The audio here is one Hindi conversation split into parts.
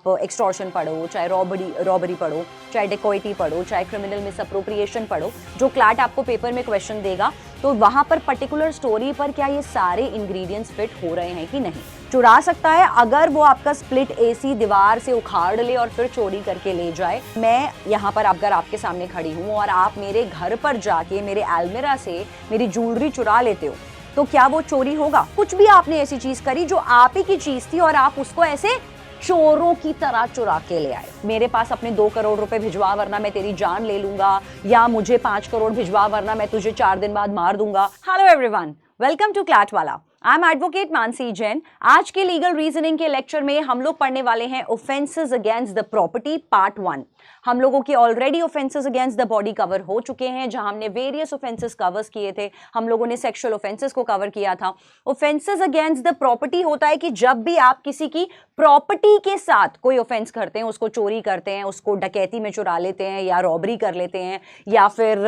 आप एक्सटॉर्शन पढ़ो, चाहे रॉबरी पढ़ो, चाहे डेकोइटी पढ़ो, चाहे क्रिमिनल मिसअप्रोप्रिएशन पढ़ो, जो क्लैट आपको पेपर में क्वेश्चन देगा तो वहां पर पर्टिकुलर स्टोरी पर क्या ये सारे इंग्रेडिएंट्स फिट हो रहे हैं कि नहीं। चुरा सकता है अगर वो आपका स्प्लिट एसी दीवार से उखाड़ ले और फिर चोरी करके ले जाए। मैं यहाँ पर अगर आपके सामने खड़ी हूँ और आप मेरे घर पर जाके मेरे अलमीरा से मेरी ज्वेलरी चुरा लेते हो तो क्या वो चोरी होगा? कुछ भी आपने ऐसी चीज करी जो आप ही की चीज थी और आप उसको ऐसे चोरों की तरह चुरा के ले आए। मेरे पास अपने 2 करोड़ रुपए भिजवा वरना मैं तेरी जान ले लूंगा, या मुझे 5 करोड़ भिजवा वरना मैं तुझे 4 दिन बाद मार दूंगा। Hello everyone, welcome to CLAT वाला। I am advocate Mansi Jain. आज के लीगल रीजनिंग के लेक्चर में हम लोग पढ़ने वाले हैं offences against the property part 1। हम लोगों की already offences against the body cover हो चुके हैं, जहां हमने वेरियस ऑफेंसेस कवर्स किए थे। हम लोगों ने सेक्सुअल ऑफेंसेस को कवर किया था। ऑफेंसेस अगेंस्ट द प्रॉपर्टी होता है कि जब भी आप किसी की प्रॉपर्टी के साथ कोई ऑफेंस करते हैं, उसको चोरी करते हैं, उसको डकैती में चुरा लेते हैं या रॉबरी कर लेते हैं, या फिर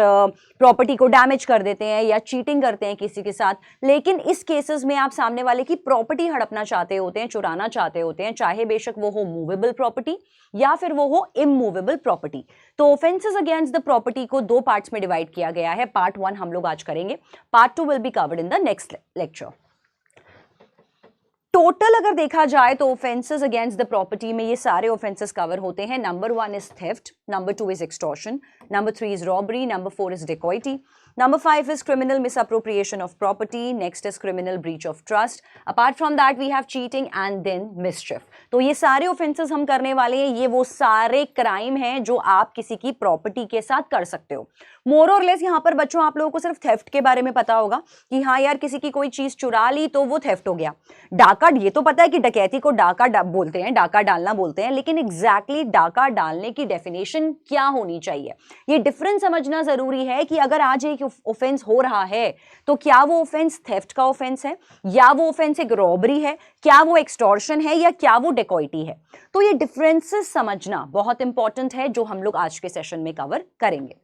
प्रॉपर्टी को डैमेज कर देते हैं या चीटिंग करते हैं किसी के साथ। लेकिन इस केसेस में आप सामने वाले की प्रॉपर्टी हड़पना चाहते होते हैं, चुराना चाहते होते हैं, चाहे बेशक वो हो मूवेबल प्रॉपर्टी या फिर वो हो इमूवेबल प्रॉपर्टी। तो ऑफेंसेस अगेंस्ट द प्रॉपर्टी को 2 पार्ट्स में डिवाइड किया गया है। पार्ट 1 हम लोग आज करेंगे, part 2 will be covered in the next lecture. Total अगर देखा जाए तो ऑफेंसेस अगेंस्ट द प्रॉपर्टी में ये सारे ऑफेंसेस कवर होते हैं। Number 1 is theft, number 2 is extortion, number 3 is robbery, number 4 is dacoity, number 5 is criminal misappropriation of property, next is criminal breach of trust, apart from that we have cheating and then mischief। तो ये सारे ऑफेंसेस हम करने वाले हैं। ये वो सारे क्राइम हैं जो आप किसी की प्रॉपर्टी के साथ कर सकते हो। मोर और लेस यहाँ पर बच्चों आप लोगों को सिर्फ थेफ्ट के बारे में पता होगा कि हाँ यार किसी की कोई चीज चुरा ली तो वो थेफ्ट हो गया। डाका, ये तो पता है कि डकैती को डाका बोलते हैं, डाका डालना बोलते हैं, लेकिन एग्जैक्टली डाका डालने की डेफिनेशन क्या होनी चाहिए, ये डिफरेंस समझना जरूरी है कि अगर आज एक ऑफेंस हो रहा है तो क्या वो ऑफेंस थेफ्ट का ऑफेंस है, या वो ऑफेंस एक रॉबरी है, क्या वो एक्सटॉर्शन है, या क्या वो डेकोइटी है। तो ये डिफरेंसेस समझना बहुत इंपॉर्टेंट है जो हम लोग आज के सेशन में कवर करेंगे।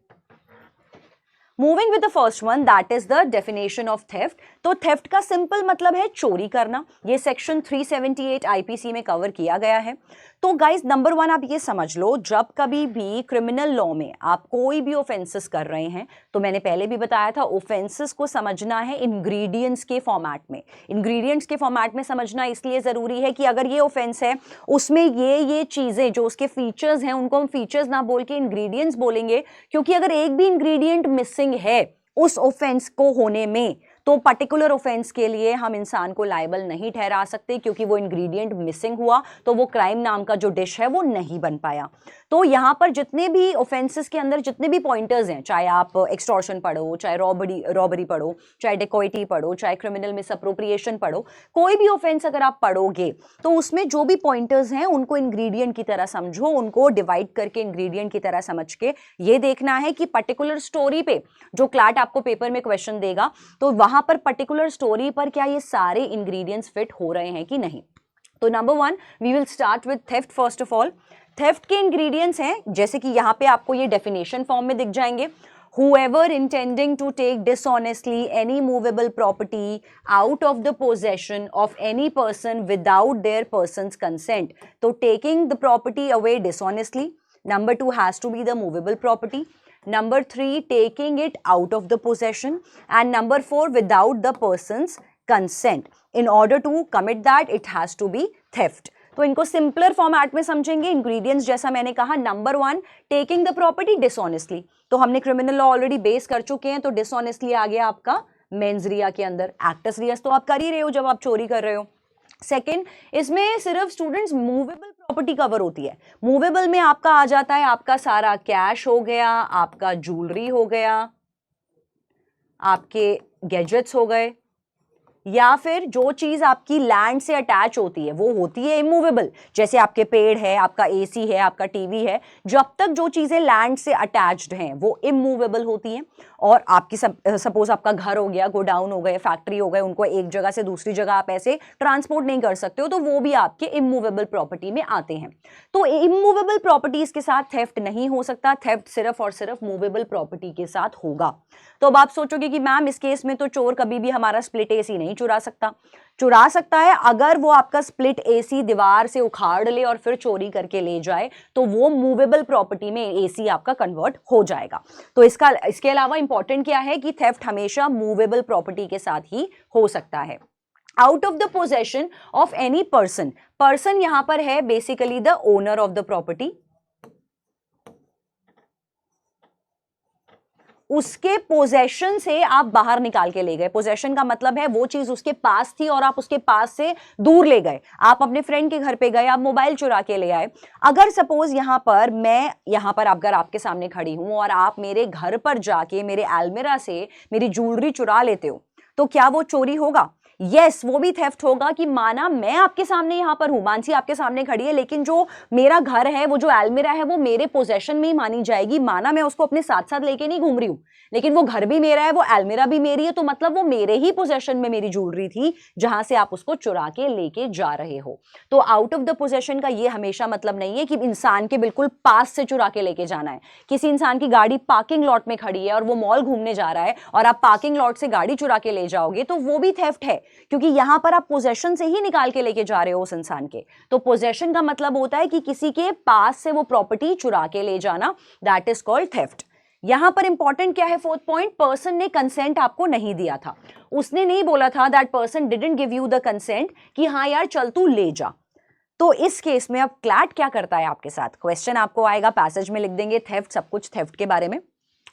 Moving with the first one, that is the definition of theft. तो थेफ्ट का सिंपल मतलब है चोरी करना। ये सेक्शन 378 आईपीसी में कवर किया गया है। तो गाइस नंबर 1 आप ये समझ लो, जब कभी भी क्रिमिनल लॉ में आप कोई भी ऑफेंसेस कर रहे हैं, तो मैंने पहले भी बताया था ऑफेंसेस को समझना है इंग्रेडिएंट्स के फॉर्मेट में। इंग्रेडिएंट्स के फॉर्मेट में समझना इसलिए जरूरी है कि अगर ये ऑफेंस है उसमें ये चीजें जो उसके फीचर्स हैं उनको हम फीचर्स ना बोल के इंग्रेडिएंट्स बोलेंगे, क्योंकि अगर एक भी इंग्रेडिएंट मिसिंग है उस ऑफेंस को होने में तो पर्टिकुलर ऑफेंस के लिए हम इंसान को लायबल नहीं ठहरा सकते, क्योंकि वो इंग्रेडिएंट मिसिंग हुआ तो वो क्राइम नाम का जो डिश है वो नहीं बन पाया। तो यहाँ पर जितने भी ऑफेंसेस के अंदर जितने भी पॉइंटर्स हैं, चाहे आप एक्सटॉर्शन पढ़ो, चाहे रॉबरी पढ़ो, चाहे डेकोइटी पढ़ो, चाहे क्रिमिनल मिसअप्रोप्रिएशन पढ़ो, कोई भी ऑफेंस अगर आप पढ़ोगे तो उसमें जो भी पॉइंटर्स हैं उनको इंग्रेडिएंट की तरह समझो, उनको डिवाइड करके इंग्रेडिएंट की तरह समझ के ये देखना है कि पर्टिकुलर स्टोरी पे जो क्लैट आपको पेपर में क्वेश्चन देगा तो वहां पर पर्टिकुलर स्टोरी पर क्या ये सारे इंग्रेडिएंट्स फिट हो रहे हैं कि नहीं। तो number 1 we will start with theft. First of all theft के इंग्रेडिएंट्स हैं जैसे कि यहाँ पे आपको ये डेफिनेशन फॉर्म में दिख जाएंगे। Whoever intending to take dishonestly any movable property out of the possession of any person without their person's consent, तो taking the property away dishonestly, number 2 has to be the movable property, number 3 taking it out of the possession, and number 4 without the person's consent. In order to commit that it has to be theft. तो इनको सिंपलर फॉर्मेट में समझेंगे। इंग्रेडिएंट्स जैसा मैंने कहा, number 1 taking the property dishonestly, तो हमने क्रिमिनल लॉ ऑलरेडी बेस कर चुके हैं, तो डिसऑनेस्टली आ गया आपका मेंस रिया के अंदर। एक्टस रियस तो आप कर ही रहे हो जब आप चोरी कर रहे हो। सेकंड, इसमें सिर्फ स्टूडेंट्स मूवेबल प्रॉपर्टी कवर होती है। मूवेबल में आपका आ जाता है आपका सारा कैश हो गया, आपका ज्वेलरी हो गया, आपके गैजेट्स हो गए, या फिर जो चीज आपकी लैंड से अटैच होती है वो होती है इमूवेबल, जैसे आपके पेड़ है, आपका एसी है, आपका टीवी है। जब तक जो चीजें लैंड से अटैच्ड हैं वो इमूवेबल होती हैं। और आपकी सपोज आपका घर हो गया, गोडाउन हो गए, फैक्ट्री हो गए, उनको एक जगह से दूसरी जगह आप ऐसे ट्रांसपोर्ट नहीं कर सकते हो, तो वो भी आपके इमूवेबल प्रॉपर्टी में आते हैं। तो इमूवेबल प्रॉपर्टीज के साथ थेफ्ट नहीं हो सकता, थेफ्ट सिर्फ और सिर्फ मूवेबल प्रॉपर्टी के साथ होगा। तो अब आप सोचोगे कि मैम इस केस में तो चोर कभी भी हमारा स्प्लिट एसी नहीं नहीं चुरा सकता। चुरा सकता है अगर वो आपका स्प्लिट एसी दीवार से उखाड़ ले और फिर चोरी करके ले जाए, तो वो मूवेबल प्रॉपर्टी में एसी आपका कन्वर्ट हो जाएगा। तो इसके अलावा इंपॉर्टेंट क्या है कि थेफ्ट हमेशा मूवेबल प्रॉपर्टी के साथ ही हो सकता है। Out of the possession of any person, person यहां पर है basically the owner of the property, उसके पोजेशन से आप बाहर निकाल के ले गए। पोजेशन का मतलब है वो चीज उसके पास थी और आप उसके पास से दूर ले गए। आप अपने फ्रेंड के घर पे गए, आप मोबाइल चुरा के ले आए। अगर सपोज यहां पर अगर आपके सामने खड़ी हूं और आप मेरे घर पर जाके मेरे अलमीरा से मेरी ज्वेलरी चुरा लेते हो, तो क्या वो चोरी होगा? यस, वो भी थेफ्ट होगा कि माना मैं आपके सामने यहां पर हूं, मानसी आपके सामने खड़ी है, लेकिन जो मेरा घर है, वो जो अलमीरा है, वो मेरे पोजेशन में ही मानी जाएगी। माना मैं उसको अपने साथ साथ लेके नहीं घूम रही हूं, लेकिन वो घर भी मेरा है, वो अलमीरा भी मेरी है, तो मतलब वो मेरे ही पोजेशन में मेरी ज्वेलरी थी जहां से आप उसको चुरा के लेके जा रहे हो। तो आउट ऑफ द पोजेशन का ये हमेशा मतलब नहीं है कि इंसान के बिल्कुल पास से चुरा के लेके जाना है। किसी इंसान की गाड़ी पार्किंग लॉट में खड़ी है और वो मॉल घूमने जा रहा है और आप पार्किंग लॉट से गाड़ी चुरा के ले जाओगे, तो वो भी थेफ्ट है, क्योंकि यहां पर आप पोजेशन से ही निकाल के लेके जा रहे हो उस इंसान के। तो पोजेशन का मतलब होता है कि किसी के पास से वो प्रॉपर्टी चुरा के ले जाना, दैट इज कॉल्ड थेफ्ट। यहां पर इंपॉर्टेंट क्या है, फोर्थ पॉइंट, पर्सन ने कंसेंट आपको नहीं दिया था। उसने नहीं बोला था, that person didn't give you the consent कि हाँ यार चल तू ले जा। तो इस केस में अब क्लैट क्या करता है आपके साथ? क्वेश्चन आपको आएगा, पैसेज में लिख देंगे थेफ्ट, सब कुछ थेफ्ट के बारे में,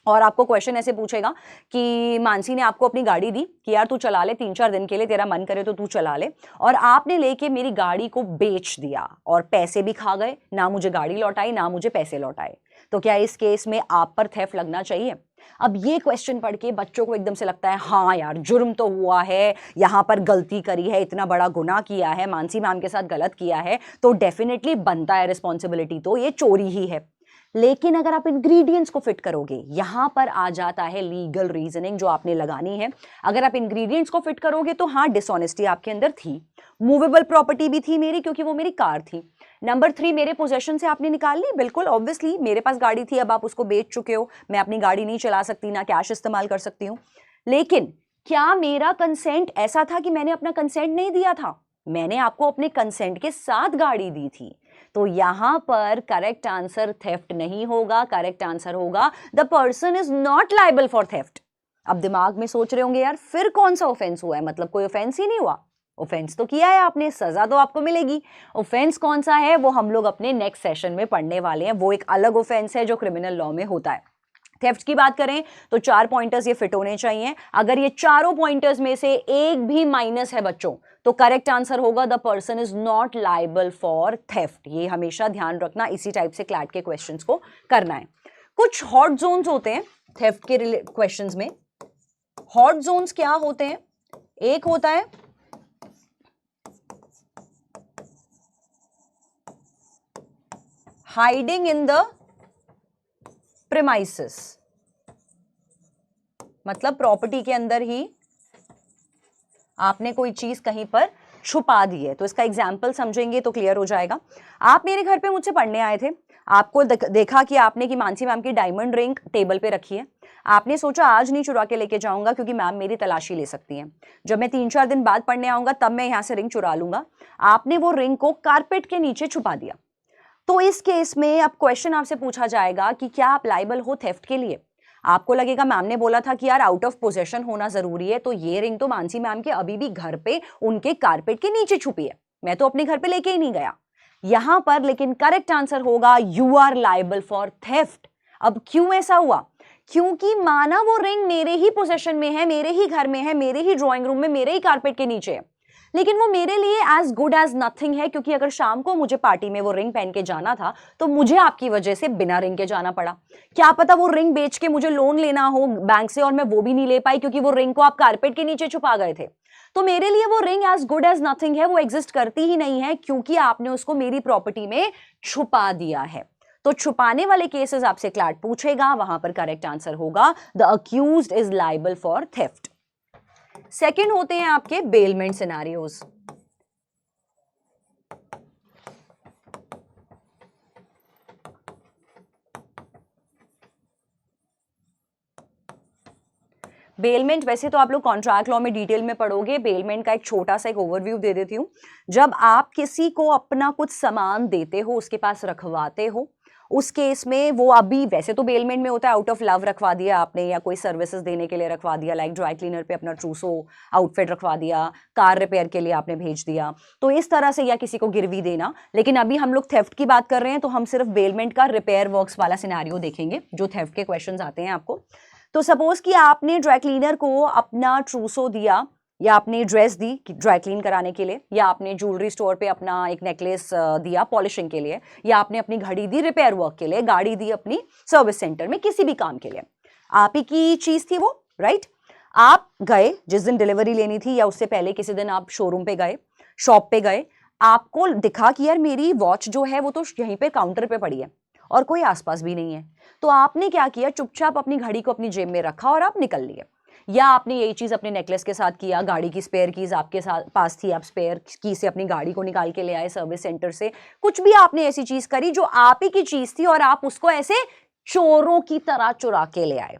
और आपको क्वेश्चन ऐसे पूछेगा कि मानसी ने आपको अपनी गाड़ी दी कि यार तू चला ले 3-4 दिन के लिए, तेरा मन करे तो तू चला ले, और आपने लेके मेरी गाड़ी को बेच दिया और पैसे भी खा गए, ना मुझे गाड़ी लौटाई ना मुझे पैसे लौटाए। तो क्या इस केस में आप पर थेफ्ट लगना चाहिए? अब ये क्वेश्चन पढ़ के बच्चों को एकदम से लगता है हाँ यार जुर्म तो हुआ है, यहां पर गलती करी है, इतना बड़ा गुनाह किया है, मानसी मैम के साथ गलत किया है, तो डेफिनेटली बनता है रिस्पॉन्सिबिलिटी, तो ये चोरी ही है। लेकिन अगर आप इंग्रेडिएंट्स को फिट करोगे, यहां पर आ जाता है लीगल रीजनिंग जो आपने लगानी है। अगर आप इंग्रेडिएंट्स को फिट करोगे तो हाँ, डिसऑनेस्टी आपके अंदर थी, मूवेबल प्रॉपर्टी भी थी मेरी क्योंकि वो मेरी कार थी। नंबर 3, मेरे पोजेशन से आपने निकाल ली, बिल्कुल ऑब्वियसली मेरे पास गाड़ी थी, अब आप उसको बेच चुके हो, मैं अपनी गाड़ी नहीं चला सकती, ना कैश इस्तेमाल कर सकती हूँ। लेकिन क्या मेरा कंसेंट ऐसा था कि मैंने अपना कंसेंट नहीं दिया था? मैंने आपको अपने कंसेंट के साथ गाड़ी दी थी। तो यहां पर करेक्ट आंसर थेफ्ट नहीं होगा, करेक्ट आंसर होगा the person is not liable for theft. अब दिमाग में सोच रहे होंगे यार फिर कौन सा ऑफेंस हुआ है, मतलब कोई ऑफेंस ही नहीं हुआ। ऑफेंस तो किया है आपने, सजा तो आपको मिलेगी। ऑफेंस कौन सा है वो हम लोग अपने नेक्स्ट सेशन में पढ़ने वाले हैं, वो एक अलग ऑफेंस है जो क्रिमिनल लॉ में होता है। थेफ्ट की बात करें तो 4 पॉइंटर्स ये फिट होने चाहिए। अगर ये चारों पॉइंटर्स में से एक भी माइनस है बच्चों, तो करेक्ट आंसर होगा the person is not liable for theft. ये हमेशा ध्यान रखना, इसी टाइप से क्लैट के क्वेश्चंस को करना है। कुछ हॉट जोन्स होते हैं थेफ्ट के क्वेश्चंस में। हॉट जोन्स क्या होते हैं? एक होता है हाइडिंग इन द प्रीमाइसेस, मतलब प्रॉपर्टी के अंदर ही आपने कोई चीज कहीं पर छुपा दी है। तो इसका एग्जाम्पल समझेंगे तो क्लियर हो जाएगा। आप मेरे घर पे मुझसे पढ़ने आए थे, आपको देखा कि आपने कि मानसी मैम की डायमंड रिंग टेबल पे रखी है। आपने सोचा आज नहीं चुरा के लेके जाऊंगा क्योंकि मैम मेरी तलाशी ले सकती हैं, जब मैं 3-4 दिन बाद पढ़ने आऊंगा तब मैं यहां से रिंग चुरा लूंगा। आपने वो रिंग को कारपेट के नीचे छुपा दिया। तो इस केस में अब क्वेश्चन आपसे पूछा जाएगा कि क्या आप लायबल हो थेफ्ट के लिए? आपको लगेगा मैम ने बोला था कि यार आउट ऑफ पोजेशन होना जरूरी है, तो ये रिंग तो मानसी मैम के अभी भी घर पे उनके कारपेट के नीचे छुपी है, मैं तो अपने घर पे लेके ही नहीं गया। यहां पर लेकिन करेक्ट आंसर होगा you are liable for theft. अब क्यों ऐसा हुआ? क्योंकि माना वो रिंग मेरे ही पोजेशन में है, मेरे ही घर में है, मेरे ही ड्राइंग रूम में, मेरे ही कारपेट के नीचे है, लेकिन वो मेरे लिए एज गुड एज नथिंग है, क्योंकि अगर शाम को मुझे पार्टी में वो रिंग पहन के जाना था तो मुझे आपकी वजह से बिना रिंग के जाना पड़ा। क्या पता वो रिंग बेच के मुझे लोन लेना हो बैंक से और मैं वो भी नहीं ले पाई क्योंकि वो रिंग को आप कारपेट के नीचे छुपा गए थे। तो मेरे लिए वो ring as good as nothing है, वो एग्जिस्ट करती ही नहीं है क्योंकि आपने उसको मेरी प्रॉपर्टी में छुपा दिया है। तो छुपाने वाले केसेस आपसे क्लैट पूछेगा, वहां पर करेक्ट आंसर होगा the accused is liable for theft. Second होते हैं आपके बेलमेंट सिनेरियोज। बेलमेंट वैसे तो आप लोग कॉन्ट्रैक्ट लॉ में डिटेल में पढ़ोगे, बेलमेंट का एक छोटा सा एक ओवरव्यू दे देती हूँ। जब आप किसी को अपना कुछ सामान देते हो, उसके पास रखवाते हो, उस केस में वो अभी वैसे तो बेलमेंट में होता है आउट ऑफ लव रखवा दिया आपने, या कोई सर्विसेज देने के लिए रखवा दिया, लाइक ड्राई क्लीनर पे अपना ट्रूसो आउटफिट रखवा दिया, कार रिपेयर के लिए आपने भेज दिया, तो इस तरह से, या किसी को गिरवी देना। लेकिन अभी हम लोग थेफ्ट की बात कर रहे हैं, तो हम सिर्फ बेलमेंट का रिपेयर वर्क्स वाला सिनेरियो देखेंगे जो थेफ्ट के क्वेश्चंस आते हैं आपको। तो सपोज कि आपने ड्राई क्लीनर को अपना ट्रूसो दिया, या आपने ड्रेस दी ड्राई क्लीन कराने के लिए, या आपने ज्वेलरी स्टोर पे अपना एक नेकलेस दिया पॉलिशिंग के लिए, या आपने अपनी घड़ी दी रिपेयर वर्क के लिए, गाड़ी दी अपनी सर्विस सेंटर में किसी भी काम के लिए, आप ही की चीज थी वो, राइट। आप गए जिस दिन डिलीवरी लेनी थी, या उससे पहले किसी दिन आप शोरूम पे गए, शॉप पे गए, आपको दिखा कि यार मेरी वॉच जो है वो तो यहीं पे काउंटर पे पड़ी है और कोई आसपास भी नहीं है, तो आपने क्या किया, चुपचाप अपनी घड़ी को अपनी जेब में रखा और आप निकल लिए। या आपने यही चीज अपने नेकलेस के साथ किया, गाड़ी की स्पेयर कीज आपके साथ पास थी, आप स्पेयर की से अपनी गाड़ी को निकाल के ले आए सर्विस सेंटर से, कुछ भी आपने ऐसी चीज करी जो आप ही की चीज थी और आप उसको ऐसे चोरों की तरह चुरा के ले आए।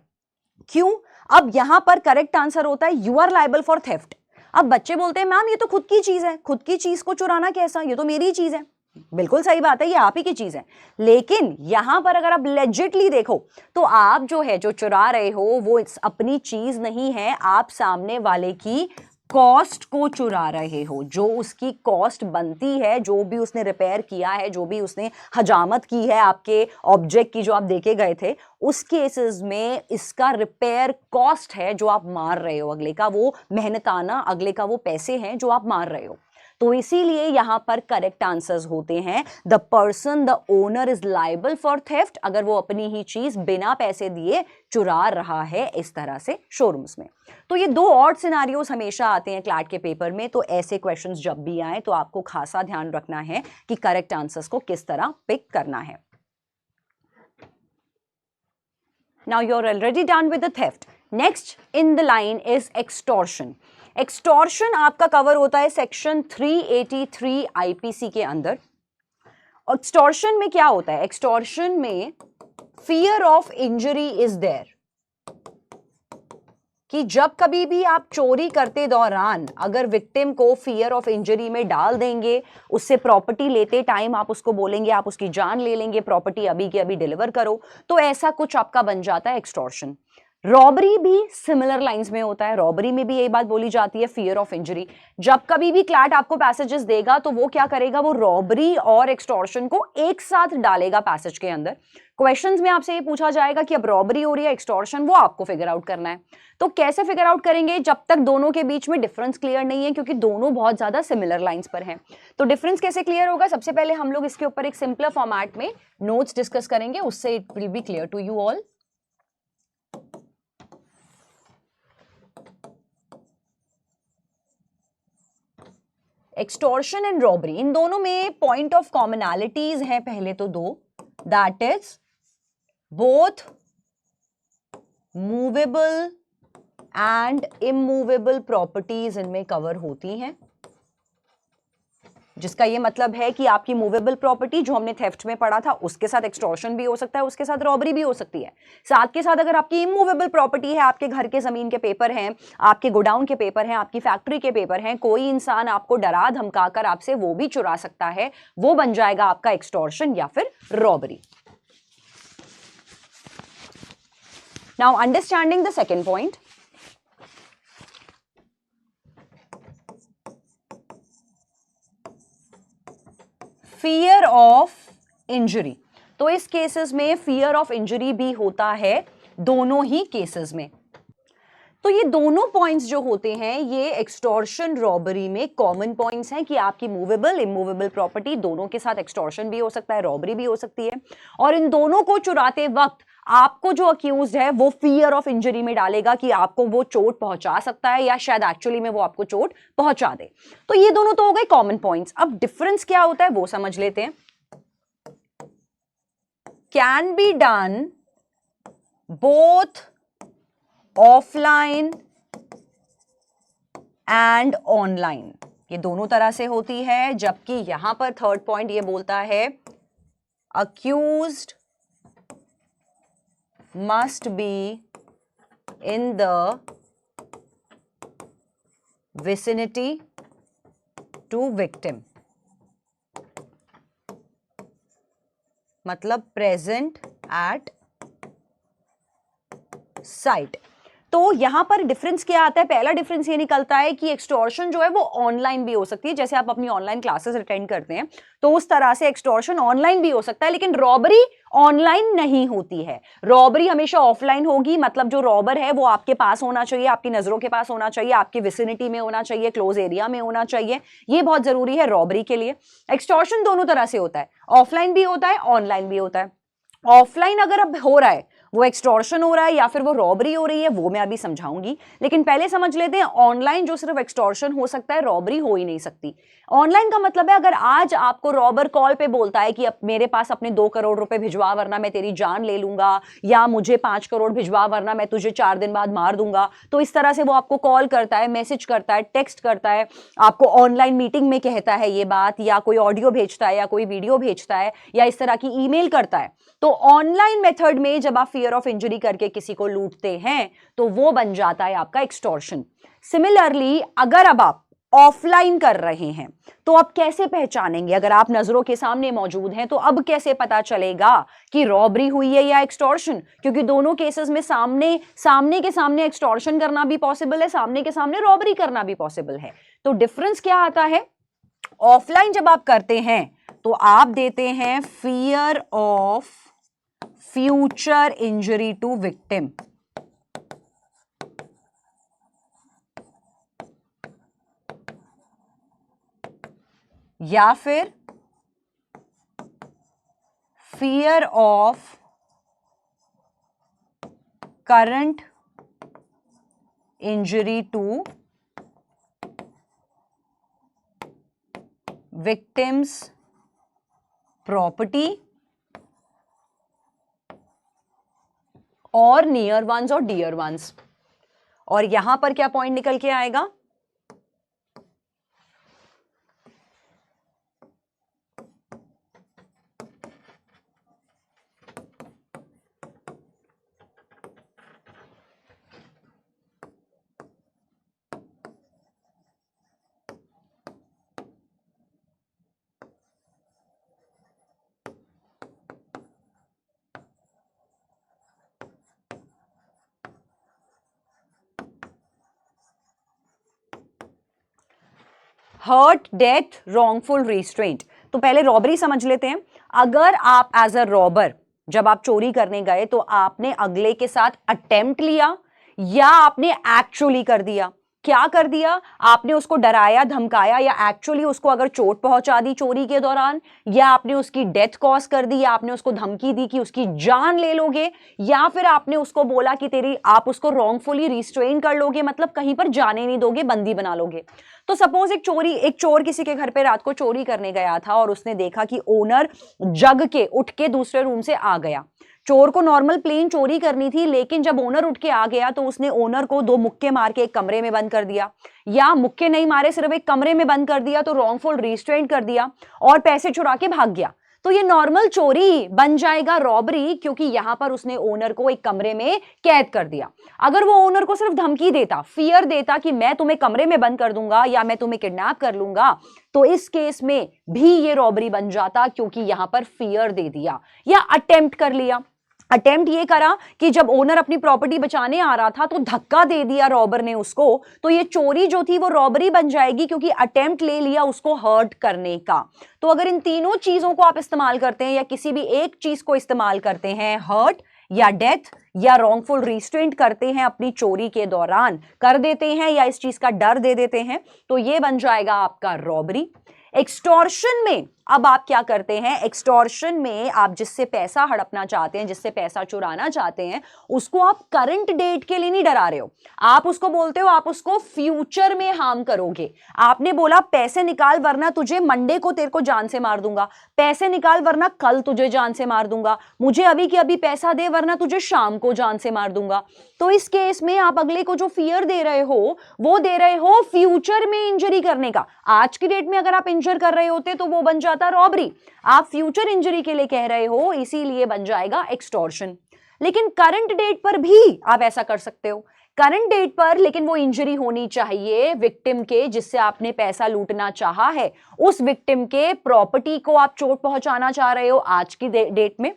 क्यों? अब यहां पर करेक्ट आंसर होता है you are liable for theft. अब बच्चे बोलते हैं मैम ये तो खुद की चीज है, खुद की चीज को चुराना कैसा, ये तो मेरी चीज है। बिल्कुल सही बात है, ये आप ही की चीज है, लेकिन यहां पर अगर आप लेजिटली देखो तो आप जो है जो चुरा रहे हो वो अपनी चीज नहीं है, आप सामने वाले की कॉस्ट को चुरा रहे हो, जो उसकी कॉस्ट बनती है, जो भी उसने रिपेयर किया है, जो भी उसने हजामत की है आपके ऑब्जेक्ट की जो आप देके गए थे, उस केसेस में इसका रिपेयर कॉस्ट है जो आप मार रहे हो, अगले का वो मेहनताना, अगले का वो पैसे हैं जो आप मार रहे हो। तो इसीलिए यहां पर करेक्ट आंसर्स होते हैं the person the owner is liable for theft, अगर वो अपनी ही चीज बिना पैसे दिए चुरा रहा है इस तरह से शोरूम्स में। तो ये दो और सिनारियोस हमेशा आते हैं क्लैट के पेपर में, तो ऐसे क्वेश्चंस जब भी आए तो आपको खासा ध्यान रखना है कि करेक्ट आंसर्स को किस तरह पिक करना है। Now you are already done with the theft. Next in the line is extortion. Extortion आपका कवर होता है सेक्शन 383 आईपीसी के अंदर। एक्सटॉर्शन में क्या होता है? एक्सटॉर्शन में fear of injury is there, कि जब कभी भी आप चोरी करते दौरान अगर विक्टिम को फियर ऑफ इंजरी में डाल देंगे, उससे प्रॉपर्टी लेते टाइम आप उसको बोलेंगे आप उसकी जान ले लेंगे, प्रॉपर्टी अभी की अभी डिलीवर करो, तो ऐसा कुछ आपका बन जाता है एक्सटॉर्शन। रॉबरी भी सिमिलर लाइंस में होता है, रॉबरी में भी यही बात बोली जाती है फियर ऑफ इंजरी। जब कभी भी क्लैट आपको पैसेजेस देगा तो वो क्या करेगा, वो रॉबरी और एक्सटॉर्शन को एक साथ डालेगा पैसेज के अंदर। क्वेश्चंस में आपसे ये पूछा जाएगा कि अब रॉबरी हो रही है एक्सटॉर्शन, वो आपको फिगर आउट करना है। तो कैसे फिगर आउट करेंगे? जब तक दोनों के बीच में डिफरेंस क्लियर नहीं है, क्योंकि दोनों बहुत ज्यादा सिमिलर लाइंस पर हैं। तो डिफरेंस कैसे क्लियर होगा? सबसे पहले हम लोग इसके ऊपर एक सिंपलर फॉर्मेट में नोट्स डिस्कस करेंगे, उससे it will be clear to you all. Extortion and robbery, इन दोनों में पॉइंट ऑफ कॉमनैलिटीज हैं पहले तो दो, that is both movable and immovable properties इनमें कवर होती हैं, जिसका ये मतलब है कि आपकी मूवेबल प्रॉपर्टी जो हमने थेफ्ट में पढ़ा था उसके साथ एक्सटॉर्शन भी हो सकता है, उसके साथ रॉबरी भी हो सकती है। साथ के साथ अगर आपकी इमूवेबल प्रॉपर्टी है, आपके घर के जमीन के पेपर हैं, आपके गोडाउन के पेपर हैं, आपकी फैक्ट्री के पेपर हैं, कोई इंसान आपको डरा धमकाकर आपसे वो भी चुरा सकता है, वो बन जाएगा आपका एक्सटॉर्शन या फिर robbery. Now understanding the second point, fear of injury. तो इस केसेस में फियर ऑफ इंजरी भी होता है दोनों ही केसेस में। तो ये दोनों पॉइंट्स जो होते हैं ये एक्सटॉर्शन रॉबरी में कॉमन पॉइंट्स हैं कि आपकी मूवेबल इमूवेबल प्रॉपर्टी दोनों के साथ एक्सटॉर्शन भी हो सकता है, रॉबरी भी हो सकती है, और इन दोनों को चुराते वक्त आपको जो अक्यूज्ड है वो फियर ऑफ इंजरी में डालेगा कि आपको वो चोट पहुंचा सकता है या शायद एक्चुअली में वो आपको चोट पहुंचा दे। तो ये दोनों तो हो गए कॉमन पॉइंट्स। अब डिफरेंस क्या होता है वो समझ लेते हैं। Can be done both offline and online, ये दोनों तरह से होती है, जबकि यहां पर थर्ड पॉइंट ये बोलता है accused must be in the vicinity to victim, मतलब प्रेजेंट एट साइट। तो यहां पर डिफरेंस क्या आता है? पहला डिफरेंस ये निकलता है कि एक्सटॉर्शन जो है वो ऑनलाइन भी हो सकती है, जैसे आप अपनी ऑनलाइन क्लासेस अटेंड करते हैं तो उस तरह से एक्सटॉर्शन ऑनलाइन भी हो सकता है, लेकिन रॉबरी ऑनलाइन नहीं होती है। रॉबरी हमेशा ऑफलाइन होगी, मतलब जो रॉबर है वो आपके पास होना चाहिए, आपकी नजरों के पास होना चाहिए, आपकी विसिनिटी में होना चाहिए, क्लोज एरिया में होना चाहिए। ये बहुत जरूरी है रॉबरी के लिए। एक्सटॉर्शन दोनों तरह से होता है, ऑफलाइन भी होता है, ऑनलाइन भी होता है। ऑफलाइन अगर अब हो रहा है, वो एक्सटॉर्शन हो रहा है या फिर वो रॉबरी हो रही है, वो मैं अभी समझाऊंगी, लेकिन पहले समझ लेते हैं ऑनलाइन जो सिर्फ एक्सटॉर्शन हो सकता है, रॉबरी हो ही नहीं सकती। ऑनलाइन का मतलब है अगर आज आपको रॉबर कॉल पे बोलता है कि अब मेरे पास अपने 2 करोड़ रुपए भिजवा वरना मैं तेरी जान ले लूंगा, या मुझे 5 करोड़ भिजवा वरना मैं तुझे 4 दिन बाद मार दूंगा, तो इस तरह से वो आपको कॉल करता है, मैसेज करता है, टेक्स्ट करता है, आपको ऑनलाइन मीटिंग में कहता है ये बात, या कोई ऑडियो भेजता है, या कोई वीडियो भेजता है, या इस तरह की ईमेल करता है। तो ऑनलाइन मेथड में जब आप फियर ऑफ इंजरी करके किसी को लूटते हैं तो वो बन जाता है आपका एक्सटॉर्शन। सिमिलरली अगर अब आप ऑफलाइन कर रहे हैं तो आप कैसे पहचानेंगे? अगर आप नजरों के सामने मौजूद हैं तो अब कैसे पता चलेगा कि रॉबरी हुई है या एक्सटॉर्शन? क्योंकि दोनों केसेस में सामने के सामने एक्सटॉर्शन करना भी पॉसिबल है, सामने के सामने रॉबरी करना भी पॉसिबल है। तो डिफरेंस क्या आता है? ऑफलाइन जब आप करते हैं तो आप देते हैं fear of future injury to victim, या फिर fear of current injury to victim's property और नियर वंस और डियर वंस। और यहां पर क्या पॉइंट निकल के आएगा? Hurt, death, wrongful restraint. तो पहले रॉबरी समझ लेते हैं। अगर आप एज अ रॉबर जब आप चोरी करने गए तो आपने अगले के साथ अटेम्प्ट लिया या आपने एक्चुअली कर दिया? क्या कर दिया? आपने उसको डराया, धमकाया, या एक्चुअली उसको अगर चोट पहुंचा दी चोरी के दौरान, या आपने उसकी डेथ कॉज कर दी, या आपने उसको धमकी दी कि उसकी जान ले लोगे, या फिर आपने उसको बोला कि आप उसको रॉन्गफुली रिस्ट्रेन कर लोगे, मतलब कहीं पर जाने नहीं दोगे, बंदी बना लोगे। तो सपोज एक चोर किसी के घर पे रात को चोरी करने गया था और उसने देखा कि ओनर जग के उठ के दूसरे रूम से आ गया। चोर को नॉर्मल प्लेन चोरी करनी थी, लेकिन जब ओनर उठ के आ गया तो उसने ओनर को 2 मुक्के मार के एक कमरे में बंद कर दिया, या मुक्के नहीं मारे, सिर्फ एक कमरे में बंद कर दिया, तो रॉन्गफुल रिस्ट्रेंट कर दिया और पैसे चुरा के भाग गया। तो ये नॉर्मल चोरी बन जाएगा रॉबरी, क्योंकि यहां पर उसने ओनर को एक कमरे में कैद कर दिया। अगर वो ओनर को सिर्फ धमकी देता, फियर देता कि मैं तुम्हें कमरे में बंद कर दूंगा या मैं तुम्हें किडनैप कर लूंगा, तो इस केस में भी ये रॉबरी बन जाता, क्योंकि यहां पर फियर दे दिया या अटेम्प्ट कर लिया। अटेम्प्ट ये करा कि जब ओनर अपनी प्रॉपर्टी बचाने आ रहा था तो धक्का दे दिया रॉबर ने उसको, तो ये चोरी जो थी वो रॉबरी बन जाएगी, क्योंकि अटेम्प्ट ले लिया उसको हर्ट करने का। तो अगर इन तीनों चीजों को आप इस्तेमाल करते हैं या किसी भी एक चीज को इस्तेमाल करते हैं, हर्ट या डेथ या रॉन्गफुल रिस्ट्रेंट करते हैं अपनी चोरी के दौरान, कर देते हैं या इस चीज का डर दे देते हैं, तो ये बन जाएगा आपका रॉबरी। एक्सटॉर्शन में अब आप क्या करते हैं? एक्सटॉर्शन में आप जिससे पैसा हड़पना चाहते हैं, जिससे पैसा चुराना चाहते हैं, उसको आप करंट डेट के लिए नहीं डरा रहे हो, आप उसको बोलते हो आप उसको फ्यूचर में हार्म करोगे। आपने बोला पैसे निकाल वरना तुझे मंडे को तेरे को जान से मार दूंगा, पैसे निकाल वरना कल तुझे जान से मार दूंगा, मुझे अभी के अभी पैसा दे वरना तुझे शाम को जान से मार दूंगा। तो इस केस में आप अगले को जो फियर दे रहे हो वो दे रहे हो फ्यूचर में इंजरी करने का। आज की डेट में अगर आप इंजर कर रहे होते तो वो बन जाता रॉबरी, आप फ्यूचर इंजरी के लिए कह रहे हो, इसीलिए बन जाएगा एक्सटॉर्शन। लेकिन करंट डेट पर भी आप ऐसा कर सकते हो। करंट डेट पर, लेकिन वो इंजरी होनी चाहिए विक्टिम के जिससे आपने पैसा लूटना चाहा है, उस विक्टिम के प्रॉपर्टी को आप चोट पहुंचाना चाह रहे हो आज की डेट में,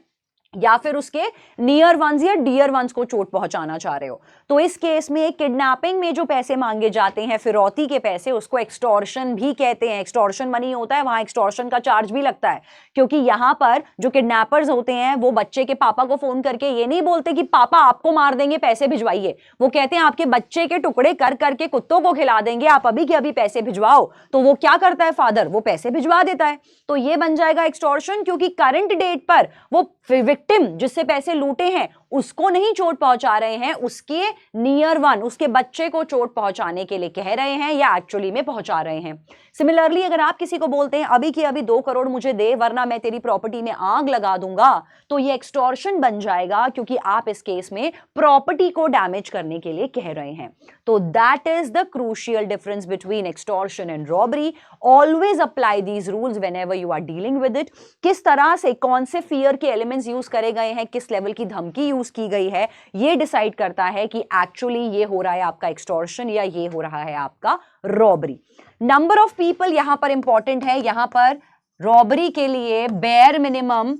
या फिर उसके नियर वंस या डियर वंस को चोट पहुंचाना चाह रहे हो। तो इस केस में किडनैपिंग में जो पैसे मांगे जाते हैं, फिरौती के पैसे, उसको एक्सटॉर्शन भी कहते हैं। एक्सटॉर्शन मनी होता है, वहां एक्सटॉर्शन का चार्ज भी लगता है, क्योंकि यहां पर जो किडनैपर्स होते हैं वो बच्चे के पापा को फोन करके ये नहीं बोलते कि पापा आपको मार देंगे, पैसे भिजवाइए। वो कहते हैं आपके बच्चे के टुकड़े कर करके कुत्तों को खिला देंगे, आप अभी के अभी पैसे भिजवाओ। तो वो क्या करता है फादर, वो पैसे भिजवा देता है। तो ये बन जाएगा एक्सटॉर्शन, क्योंकि करंट डेट पर वो विक्टिम जिससे पैसे लूटे हैं उसको नहीं चोट पहुंचा रहे हैं, उसके नियर वन, उसके बच्चे को चोट पहुंचाने के लिए कह रहे हैं या एक्चुअली में पहुंचा रहे हैं। सिमिलरली अगर आप किसी को बोलते हैं अभी की अभी 2 करोड़ मुझे दे वरना मैं तेरी प्रॉपर्टी में आग लगा दूंगा, तो ये एक्सटॉर्शन बन जाएगा, क्योंकि आप इस केस में प्रॉपर्टी को डैमेज करने के लिए कह रहे हैं। तो that is the crucial difference between extortion and robbery. Always apply these rules whenever you are dealing with it. किस तरह से, कौन से फियर के एलिमेंट्स यूज करे गए हैं, किस लेवल की धमकी यूज की गई है, ये डिसाइड करता है कि एक्चुअली ये हो रहा है आपका एक्सटॉर्शन या ये हो रहा है आपका रॉबरी। नंबर ऑफ पीपल यहां पर इंपॉर्टेंट है। यहां पर रॉबरी के लिए bare minimum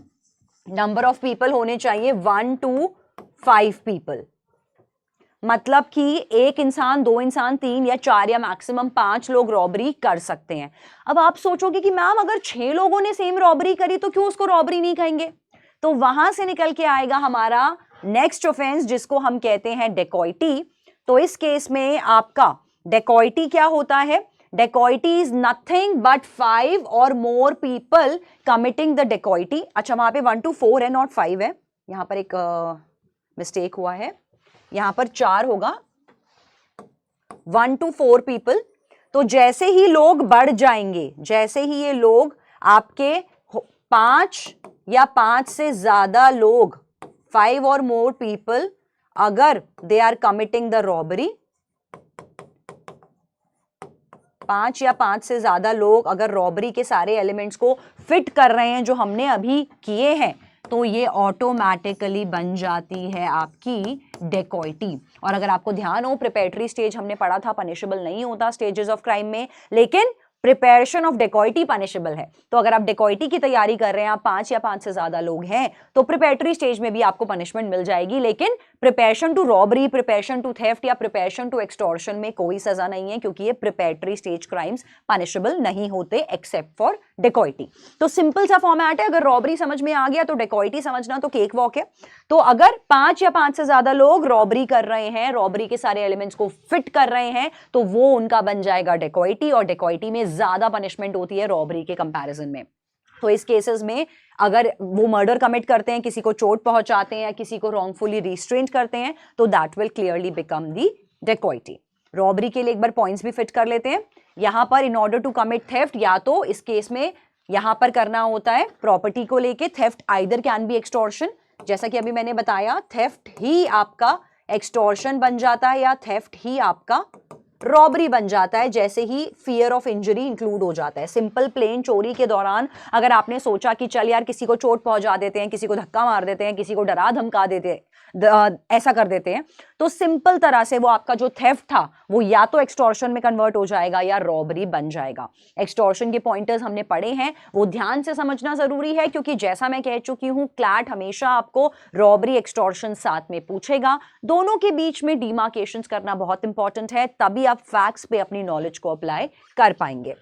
number of people होने चाहिए 1 to 5 पीपल। मतलब कि एक इंसान, 2 इंसान, 3 या 4 या मैक्सिमम 5 लोग रॉबरी कर सकते हैं। अब आप सोचोगे कि मैम अगर 6 लोगों ने सेम रॉबरी करी तो क्यों उसको रॉबरी नहीं कहेंगे? तो वहां से निकल के आएगा हमारा नेक्स्ट ऑफेंस जिसको हम कहते हैं डेकॉइटी। तो इस केस में आपका डेकॉइटी क्या होता है? डेकॉइटी इज नथिंग बट 5 और more people committing the dacoity. अच्छा, वहां पे 1 to 4 है, नॉट 5 है, यहां पर एक मिस्टेक हुआ है, यहां पर 4 होगा, 1 to 4 पीपल। तो जैसे ही लोग बढ़ जाएंगे, जैसे ही ये लोग आपके 5 या 5 से ज्यादा लोग, 5 और मोर पीपल, अगर they are committing the robbery, 5 या 5 से ज्यादा लोग अगर रॉबरी के सारे एलिमेंट्स को फिट कर रहे हैं जो हमने अभी किए हैं, तो ये ऑटोमेटिकली बन जाती है आपकी डेकॉइटी। और अगर आपको ध्यान हो, प्रिपेरेटरी स्टेज हमने पढ़ा था पनिशेबल नहीं होता स्टेजेस ऑफ क्राइम में, लेकिन प्रिपेरेशन ऑफ डेकॉइटी पनिशेबल है। तो अगर आप डेकॉइटी की तैयारी कर रहे हैं, आप 5 या 5 से ज्यादा लोग हैं, तो प्रिपेरेटरी स्टेज में भी आपको पनिशमेंट मिल जाएगी, लेकिन preparation to robbery, preparation to theft या प्रिपेरेशन टू एक्सटॉर्शन में कोई सजा नहीं है, क्योंकि ये प्रिपेरेटरी स्टेज क्राइम्स पनिशेबल नहीं होते एक्सेप्ट फॉर डेकॉइटी। तो सिंपल सा फॉर्मेट है, अगर रॉबरी समझ में आ गया तो डेकॉइटी समझना तो केक वॉक है। तो अगर 5 या 5 से ज्यादा लोग रॉबरी कर रहे हैं, रॉबरी के सारे एलिमेंट्स को फिट कर रहे हैं, तो वो उनका बन जाएगा डेकॉइटी, और डेकॉइटी में ज्यादा पनिशमेंट होती है रॉबरी के कंपैरिजन में। तो इस केसेस में अगर वो मर्डर कमिट करते हैं, किसी को चोट पहुंचाते हैं या किसी को रॉन्गफुली रिस्ट्रेंट करते हैं, तो that will clearly become the dacoity. Robbery के लिए एक बार पॉइंट्स भी फिट कर लेते हैं। यहां पर in order to commit theft, या तो इस केस में यहां पर करना होता है प्रॉपर्टी को लेके, theft either can be extortion, जैसा कि अभी मैंने बताया, थेफ्ट ही आपका एक्सटॉर्शन बन जाता है या थेफ्ट ही आपका रॉबरी बन जाता है, जैसे ही फियर ऑफ इंजरी इंक्लूड हो जाता है। सिंपल प्लेन चोरी के दौरान अगर आपने सोचा कि चल यार किसी को चोट पहुंचा देते हैं, किसी को धक्का मार देते हैं, किसी को डरा धमका देते हैं, ऐसा कर देते हैं, तो सिंपल तरह से वो आपका जो थेफ्ट था वो या तो एक्सटॉर्शन में कन्वर्ट हो जाएगा या रॉबरी बन जाएगा। एक्सटॉर्शन के पॉइंटर्स हमने पढ़े हैं, वो ध्यान से समझना जरूरी है, क्योंकि जैसा मैं कह चुकी हूं, क्लैट हमेशा आपको रॉबरी एक्सटॉर्शन साथ में पूछेगा। दोनों के बीच में डिमार्केशंस करना बहुत इंपॉर्टेंट है, तभी आप फैक्ट्स पे अपनी नॉलेज को अप्लाई कर पाएंगे।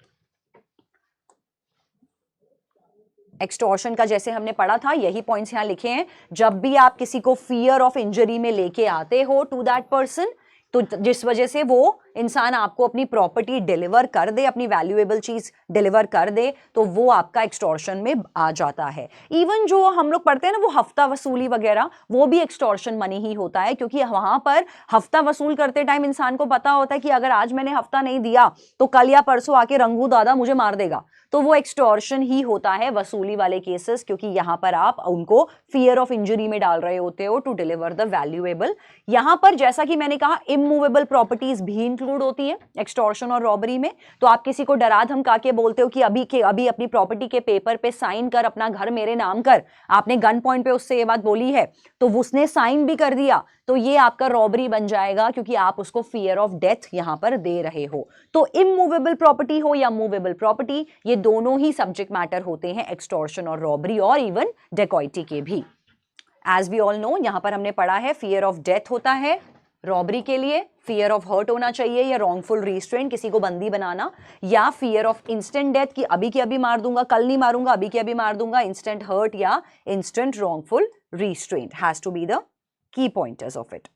एक्सटॉर्शन का जैसे हमने पढ़ा था, यही पॉइंट्स यहां लिखे हैं। जब भी आप किसी को फियर ऑफ इंजरी में लेके आते हो टू दैट पर्सन, तो जिस वजह से वो इंसान आपको अपनी प्रॉपर्टी डिलीवर कर दे, अपनी वैल्यूएबल चीज डिलीवर कर दे, तो वो आपका एक्सटॉर्शन में आ जाता है। इवन जो हम लोग पढ़ते हैं ना, वो हफ्ता वसूली वगैरह, वो भी एक्सटॉर्शन मनी ही होता है, क्योंकि वहां पर हफ्ता वसूल करते टाइम इंसान को पता होता है कि अगर आज मैंने हफ्ता नहीं दिया तो कल या परसों आके रंगू दादा मुझे मार देगा, तो वो एक्सटॉर्शन ही होता है वसूली वाले केसेस, क्योंकि यहां पर आप उनको फियर ऑफ इंजरी में डाल रहे होते हो टू डिलीवर द वैल्यूएबल। यहां पर जैसा कि मैंने कहा, इमूवेबल प्रॉपर्टीज भी इंक्लूड होती है एक्सटॉर्शन और रॉबरी में। तो आप किसी को डरा धमका के बोलते हो कि अभी अपनी प्रॉपर्टी के पेपर पे साइन कर, अपना घर मेरे नाम कर, आपने गन पॉइंट पे उससे ये बात बोली है तो उसने साइन भी कर दिया, तो ये आपका रॉबरी बन जाएगा, क्योंकि आप उसको फियर ऑफ डेथ यहां पर दे रहे हो। तो इमूवेबल प्रॉपर्टी हो या मूवेबल प्रॉपर्टी, ये दोनों ही सब्जेक्ट मैटर होते हैं एक्सटॉर्शन और रॉबरी और इवन डेकॉइटी के भी। एज वी ऑल नो, यहां पर हमने पढ़ा है फियर ऑफ डेथ होता है रॉबरी के लिए, फियर ऑफ हर्ट होना चाहिए या रॉन्गफुल रिस्ट्रेंट, किसी को बंदी बनाना, या फियर ऑफ इंस्टेंट डेथ कि अभी की अभी मार दूंगा, कल नहीं मारूंगा, अभी की अभी मार दूंगा, इंस्टेंट हर्ट या instant wrongful restraint has to be the key pointers of it.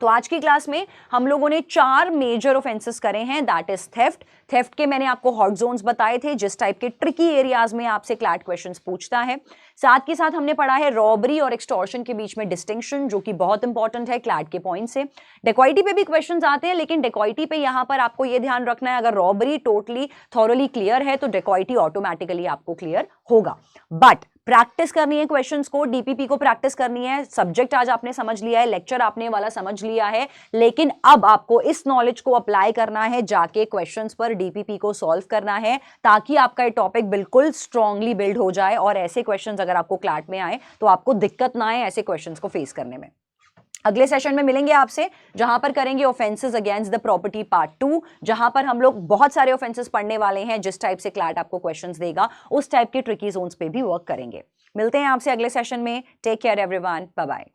तो आज की क्लास में हम लोगों ने 4 मेजर ऑफेंसेस करे हैं, दैट इज थेफ्ट। थेफ्ट के मैंने आपको हॉट जोन्स बताए थे, जिस टाइप के ट्रिकी एरियाज में आपसे क्लैट क्वेश्चंस पूछता है। साथ के साथ हमने पढ़ा है रॉबरी और एक्सटॉर्शन के बीच में डिस्टिंक्शन, जो कि बहुत इंपॉर्टेंट है क्लैट के पॉइंट से। डेकॉइटी पे भी क्वेश्चंस आते हैं, लेकिन डेकॉइटी पे यहां पर आपको यह ध्यान रखना है, अगर रॉबरी टोटली थॉरोली क्लियर है तो डेकॉइटी ऑटोमेटिकली आपको क्लियर होगा। बट प्रैक्टिस करनी है क्वेश्चंस को, डीपीपी को प्रैक्टिस करनी है। सब्जेक्ट आज आपने समझ लिया है, लेक्चर आपने वाला समझ लिया है, लेकिन अब आपको इस नॉलेज को अप्लाई करना है, जाके क्वेश्चंस पर डीपीपी को सॉल्व करना है, ताकि आपका ये टॉपिक बिल्कुल स्ट्रांगली बिल्ड हो जाए और ऐसे क्वेश्चंस अगर आपको क्लैट में आए तो आपको दिक्कत ना आए ऐसे क्वेश्चंस को फेस करने में। अगले सेशन में मिलेंगे आपसे, जहां पर करेंगे offences against the property part 2, जहां पर हम लोग बहुत सारे ऑफेंसेस पढ़ने वाले हैं। जिस टाइप से क्लैट आपको क्वेश्चंस देगा उस टाइप के ट्रिकी जोन्स पे भी वर्क करेंगे। मिलते हैं आपसे अगले सेशन में। Take care everyone, bye bye.